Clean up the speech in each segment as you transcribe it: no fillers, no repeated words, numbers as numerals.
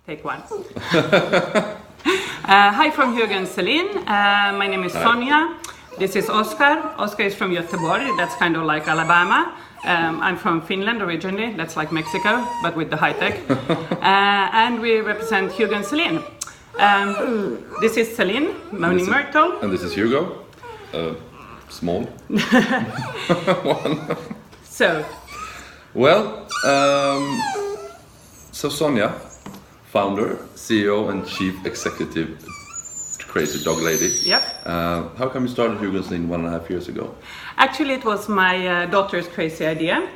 Take one. Hi from Hugo Celine. My name is Sonia. This is Oscar. Oscar is from Göteborg. That's kind of like Alabama. I'm from Finland originally. That's like Mexico, but with the high tech. And we represent Hugo Celine. This is Celine, Moaning Myrtle. And this is Hugo. Small. One. So. Well, so Sonia, founder, CEO and chief executive, crazy dog lady. Yep. How come you started Hugo Celine 1.5 years ago? Actually, it was my daughter's crazy idea.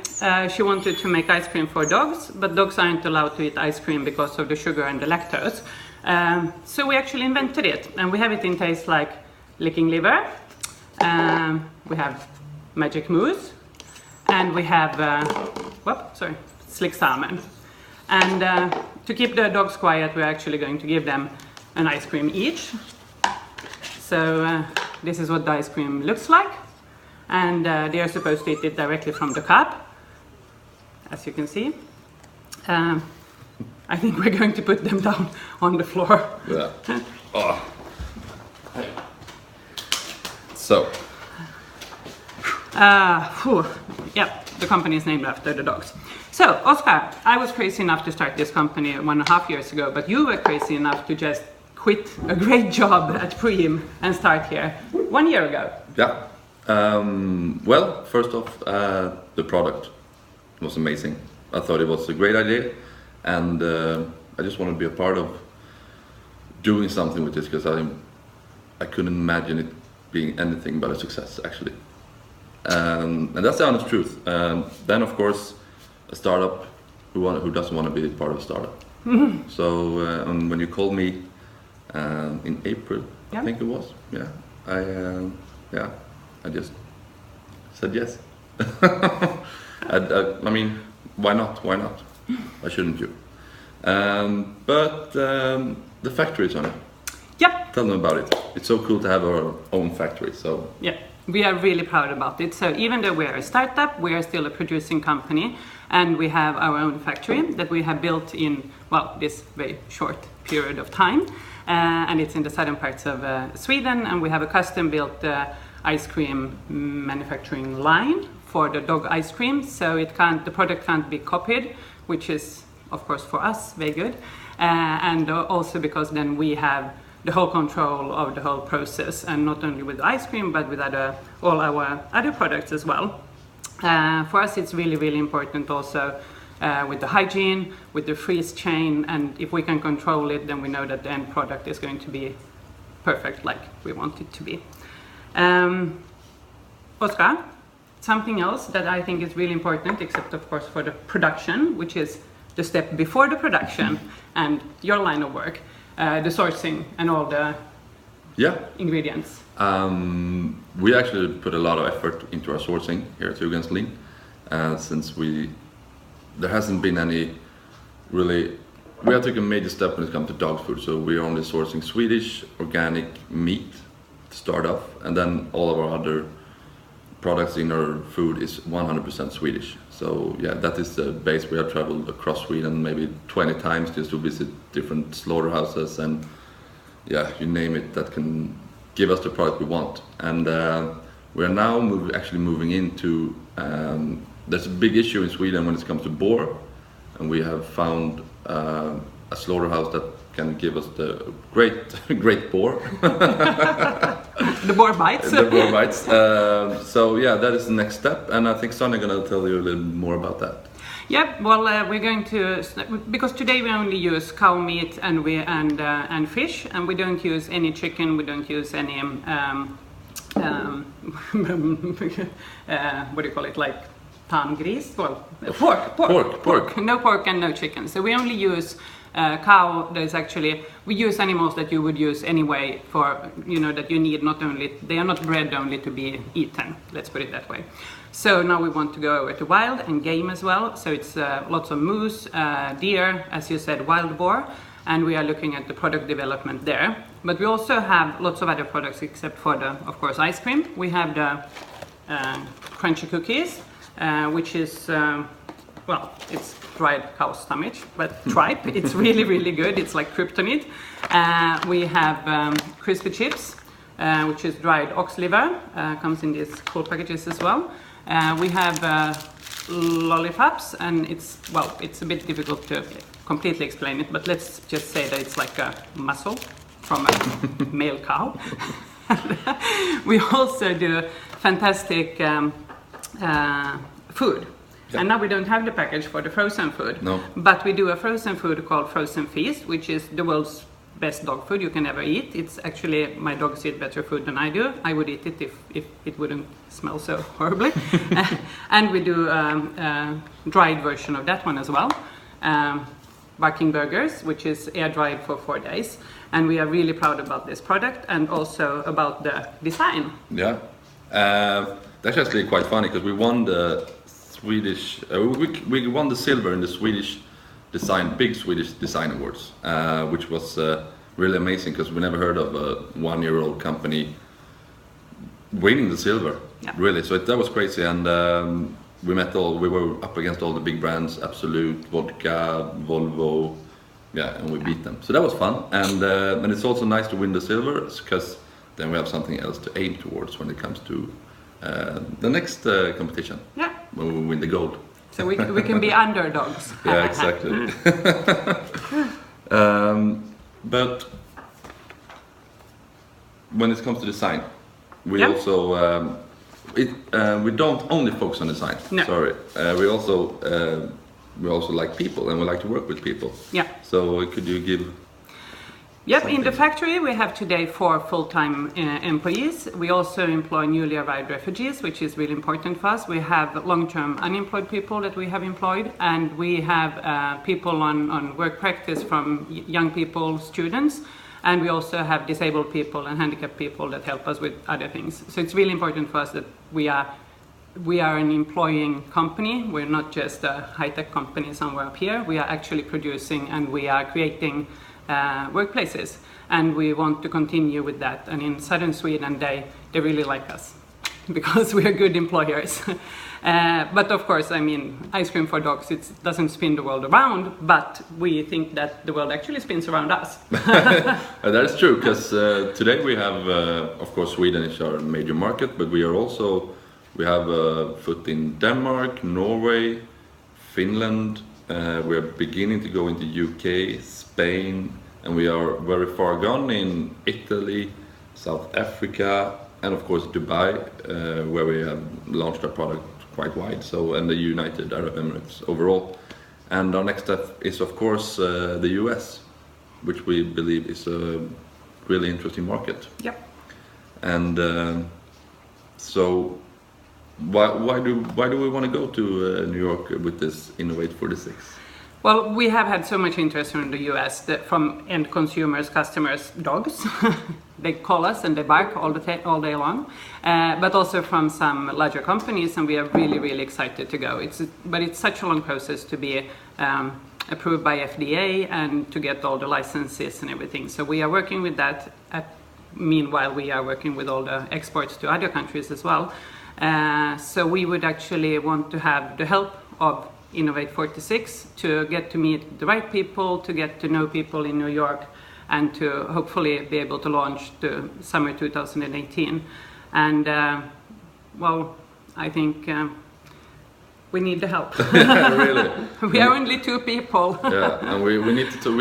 She wanted to make ice cream for dogs, but dogs aren't allowed to eat ice cream because of the sugar and the lactose. So we actually invented it, and we have it in taste like licking liver. We have magic mousse, and we have slick salmon. And to keep the dogs quiet, we're actually going to give them an ice cream each. So this is what the ice cream looks like, and they are supposed to eat it directly from the cup, as you can see. I think we're going to put them down on the floor. Yeah. Oh. So. Yeah, the company is named after the dogs. So, Oscar, I was crazy enough to start this company 1.5 years ago, but you were crazy enough to just quit a great job at Preem and start here 1 year ago. Yeah. Well, first off, the product was amazing. I thought it was a great idea, and I just wanted to be a part of doing something with this because I couldn't imagine it being anything but a success, actually. And that's the honest truth. Then, of course, a startup, who doesn't want to be part of a startup? Mm-hmm. So when you called me in April, yeah. I think it was, I just said yes. I mean, why not? Why not? Why shouldn't you? But the factory, Sonia. Yep. Tell them about it. It's so cool to have our own factory. So. Yeah. We are really proud about it. So even though we are a startup, we are still a producing company, and we have our own factory that we have built in, well, this very short period of time. And it's in the southern parts of Sweden, and we have a custom-built ice cream manufacturing line for the dog ice cream. So the product can't be copied, which is, of course, for us, very good. And also because then we have the whole control of the whole process, and not only with ice cream, but with all our other products as well. For us, it's really, really important also with the hygiene, with the freeze chain, and if we can control it, then we know that the end product is going to be perfect like we want it to be. Oscar, something else that I think is really important, except of course for the production, which is the step before the production and your line of work. The sourcing and all the ingredients. We actually put a lot of effort into our sourcing here at Hugo Celine, since there hasn't been any really. We have taken a major step when it comes to dog food, so we are only sourcing Swedish organic meat to start off, and then all of our other products in our food is 100% Swedish. So yeah, that is the base. We have traveled across Sweden maybe 20 times just to visit different slaughterhouses, and yeah, you name it, that can give us the product we want. And we are now actually moving into, there's a big issue in Sweden when it comes to boar, and we have found a slaughterhouse that can give us the great boar. The boar bites. The boar bites. So yeah, that is the next step, and I think Sonia is going to tell you a little more about that. Yeah, well, we're going to, because today we only use cow meat and fish, and we don't use any chicken. We don't use any what do you call it, like tamgris? Well, pork. No pork and no chicken. So we only use cow. There's actually, we use animals that you would use anyway for, that you need, not only, they are not bred only to be eaten, let's put it that way. So now we want to go over to wild and game as well. So it's lots of moose, deer, as you said, wild boar, and we are looking at the product development there. But we also have lots of other products except for the, of course, ice cream. We have the crunchy cookies, which is well, it's dried cow stomach, but tripe. It's really, really good. It's like kryptonite. We have crispy chips, which is dried ox liver. Comes in these cool packages as well. We have lollipops, and it's a bit difficult to completely explain it, but let's just say that it's like a muscle from a male cow. We also do fantastic food. Yeah. And now we don't have the package for the frozen food. No. But we do a frozen food called Frozen Feast, which is the world's best dog food you can ever eat. It's actually, my dogs eat better food than I do. I would eat it if it wouldn't smell so horribly. And we do a dried version of that one as well. Barking burgers, which is air dried for 4 days. And we are really proud about this product and also about the design. Yeah. That's actually quite funny because we won the Swedish, we won the silver in the big Swedish design awards, which was really amazing because we never heard of a 1-year-old company winning the silver. Yeah. Really, so that was crazy, and we were up against all the big brands, Absolut, Vodka, Volvo, yeah, and we beat them. So that was fun, and it's also nice to win the silver because then we have something else to aim towards when it comes to the next competition. Yeah. When we win the gold. So we can be underdogs. Yeah, exactly. But when it comes to design, we also we don't only focus on design. No. Sorry, we also like people, and we like to work with people. Yeah. So could you give? Yep, in the factory we have today 4 full-time employees. We also employ newly arrived refugees, which is really important for us. We have long-term unemployed people that we have employed, and we have people on work practice from young people, students, and we also have disabled people and handicapped people that help us with other things. So it's really important for us that we are an employing company. We're not just a high-tech company somewhere up here. We are actually producing, and we are creating workplaces, and we want to continue with that. And in southern Sweden they really like us because we are good employers. But of course, I mean, ice cream for dogs, it doesn't spin the world around, but we think that the world actually spins around us. That is true, because today we have of course Sweden is our major market, but we have a foot in Denmark, Norway, Finland. We are beginning to go into UK, Spain, and we are very far gone in Italy, South Africa, and of course Dubai, where we have launched our product quite wide. So, and the United Arab Emirates overall. And our next step is of course the US, which we believe is a really interesting market. Yep. And so. Why do we want to go to New York with this Innovate 46? Well, we have had so much interest from the US from end consumers, customers, dogs. They call us and they bark all day long, but also from some larger companies, and we are really, really excited to go. But it's such a long process to be approved by FDA and to get all the licenses and everything. So we are working with that. Meanwhile, we are working with all the exports to other countries as well. So we would actually want to have the help of Innovate 46 to get to meet the right people, to get to know people in New York, and to hopefully be able to launch the summer 2018. And well, I think we need the help. Really? We are only 2 people. Yeah, and we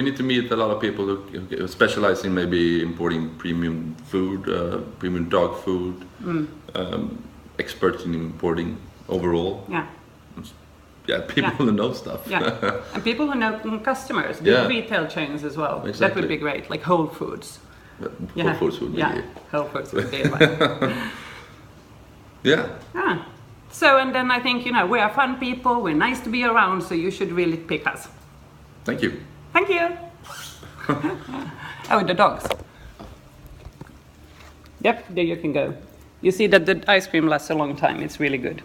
need to meet a lot of people who specialize in maybe importing premium food, premium dog food. Experts in importing overall. Yeah. Yeah, people who know stuff. Yeah, and people who know customers, big retail chains as well. Exactly. That would be great, like Whole Foods. Whole Foods would be. Yeah, Whole Foods would be one. Yeah. So, and then I think, we are fun people, we're nice to be around, so you should really pick us. Thank you. Thank you. Oh, the dogs. Yep, there you can go. You see that the ice cream lasts a long time. It's really good.